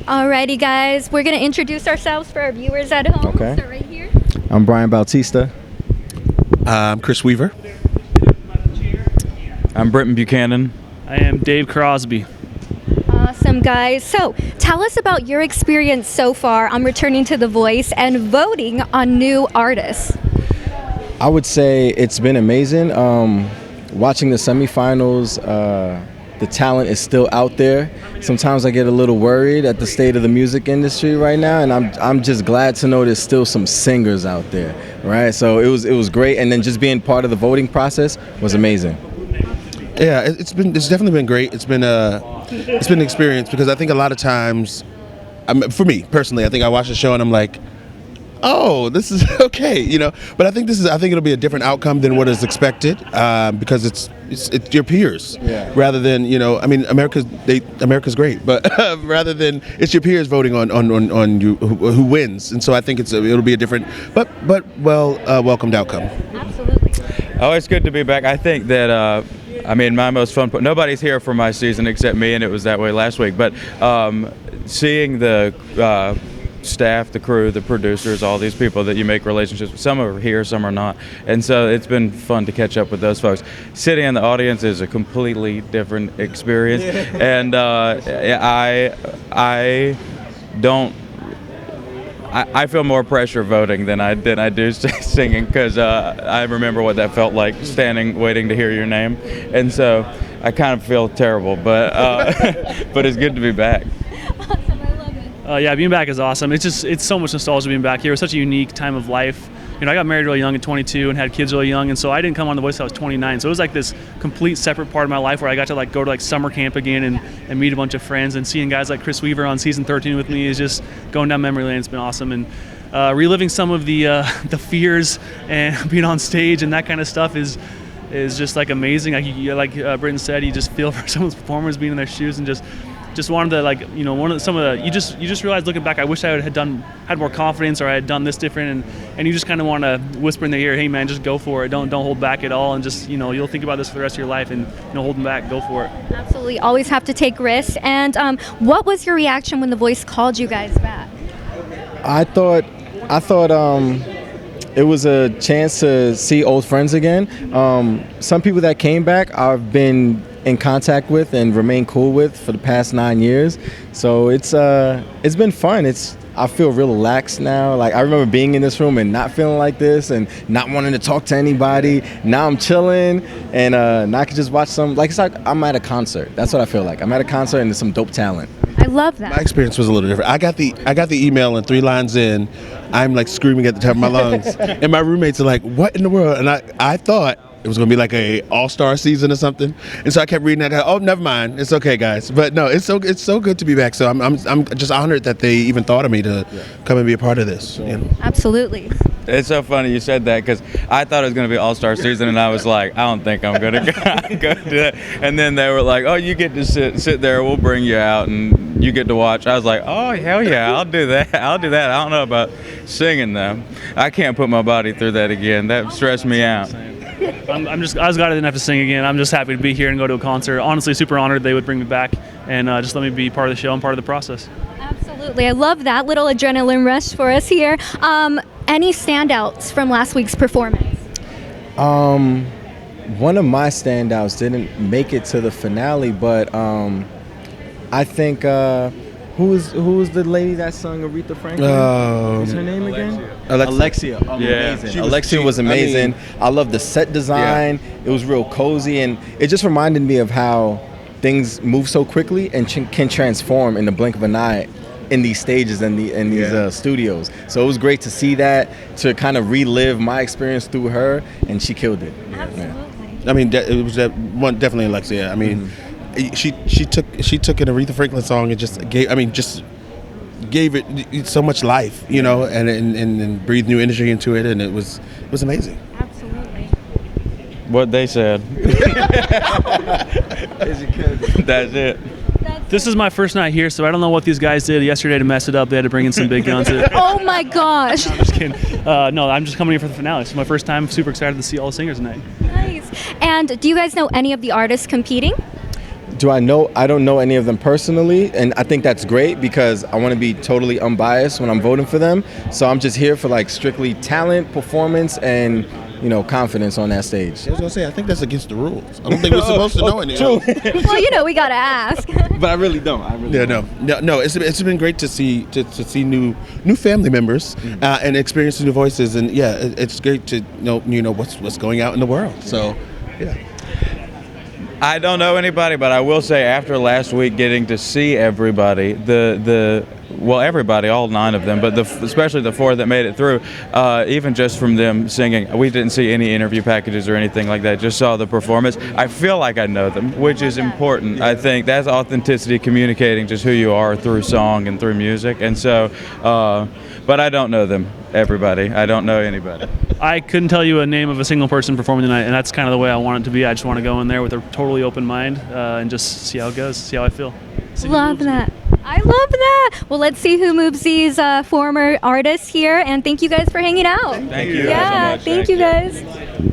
Alrighty, guys, we're gonna introduce ourselves for our viewers at home. Okay. So right here. I'm Bryan Bautista. I'm Chris Weaver. I'm Britton Buchanan. I am Dave Crosby. Awesome, guys. So tell us about your experience so far on returning to The Voice and voting on new artists. I would say it's been amazing. Watching the semifinals, the talent is still out there. Sometimes I get a little worried at the state of the music industry right now, and I'm just glad to know there's still some singers out there, right? So it was great, and then just being part of the voting process was amazing. Yeah, it's definitely been great. It's been an experience because I think a lot of times, for me personally, I think I watch the show and I'm like, oh, this is okay, you know. But I think it'll be a different outcome than what is expected because it's your peers, rather than, you know. I mean, America's great, but rather than it's your peers voting on you who wins, and so I think it'll be a different but welcomed outcome. Absolutely. Oh, it's good to be back. I think that my most fun part, nobody's here for my season except me, and it was that way last week, but seeing the staff, the crew, the producers, all these people that you make relationships with, some are here, some are not, and so it's been fun to catch up with those folks. Sitting in the audience is a completely different experience, and I feel more pressure voting than I do singing, because I remember what that felt like, standing waiting to hear your name, and so I kind of feel terrible, but but it's good to be back. Awesome, I love it. Yeah, being back is awesome. It's so much nostalgia being back here. It was such a unique time of life. You know, I got married really young at 22 and had kids really young, and so I didn't come on The Voice until I was 29. So it was like this complete separate part of my life where I got to go to summer camp again and meet a bunch of friends, and seeing guys like Chris Weaver on season 13 with me is just going down memory lane. It's been awesome, and reliving some of the fears and being on stage and that kind of stuff is just amazing. Like Britton said, you just feel for someone's performers, being in their shoes, and just wanted to you just realize looking back, I wish I had more confidence, or I had done this different, and you just kind of want to whisper in their ear, hey man, just go for it, don't hold back at all, and just, you'll think about this for the rest of your life, and holding back, go for it. Absolutely, always have to take risks. And what was your reaction when The Voice called you guys back? I thought it was a chance to see old friends again. Some people that came back I've been in contact with and remain cool with for the past 9 years, so it's been fun. I feel real relaxed now. Like, I remember being in this room and not feeling like this and not wanting to talk to anybody. Now I'm chilling, and now I can just watch it's like I'm at a concert. That's what I feel like. I'm at a concert and there's some dope talent. I love that. My experience was a little different. I got the email, and 3 lines in, I'm like screaming at the top of my lungs, and my roommates are like, "What in the world?" And I thought it was gonna be like a all-star season or something, and so I kept reading that. Oh, never mind, it's okay, guys. But no, it's so good to be back. So I'm just honored that they even thought of me to come and be a part of this. You know? Absolutely. It's so funny you said that, because I thought it was going to be all-star season, and I was like, I don't think I'm going to go do that. And then they were like, oh, you get to sit there, we'll bring you out, and you get to watch. I was like, oh, hell yeah, I'll do that. I don't know about singing, though. I can't put my body through that again. That stressed me out. I was glad I didn't have to sing again. I'm just happy to be here and go to a concert. Honestly, super honored they would bring me back and just let me be part of the show and part of the process. Absolutely. I love that little adrenaline rush for us here. Any standouts from last week's performance? One of my standouts didn't make it to the finale, but I think who was the lady that sung Aretha Franklin? What's her name again? Alexia. Amazing. Alexia was amazing. I love the set design. Yeah. It was real cozy, and it just reminded me of how things move so quickly and can transform in the blink of an eye in these stages and these studios. So it was great to see that, to kind of relive my experience through her, and she killed it. Absolutely. Yeah. I mean, it was that one, definitely Alexia. I mean, she took an Aretha Franklin song and just gave it so much life, and breathed new energy into it, and it was amazing. Absolutely. What they said. That's it. This is my first night here, so I don't know what these guys did yesterday to mess it up. They had to bring in some big guns. Oh my gosh. I'm just kidding. No, I'm just coming here for the finale. It's my first time. Super excited to see all the singers tonight. Nice. And do you guys know any of the artists competing? do I know? I don't know any of them personally, and I think that's great because I want to be totally unbiased when I'm voting for them. So I'm just here for like strictly talent, performance, and confidence on that stage. I was gonna say, I think that's against the rules. I don't think we're supposed to know any of them. Well, we gotta ask. But I really don't. No. It's been great to see new family members and experience new voices, and it's great to know what's going out in the world. So, yeah. I don't know anybody, but I will say after last week getting to see everybody, everybody, all 9 of them, but especially the 4 that made it through, even just from them singing, we didn't see any interview packages or anything like that, just saw the performance. I feel like I know them, which is important. I think that's authenticity, communicating just who you are through song and through music. And so, but I don't know them, everybody. I don't know anybody. I couldn't tell you a name of a single person performing tonight, and that's kind of the way I want it to be. I just want to go in there with a totally open mind and just see how it goes, see how I feel. Love that. I love that. Well, let's see who moves these former artists here, and thank you guys for hanging out. Thank you. Yeah, so much. thank you guys.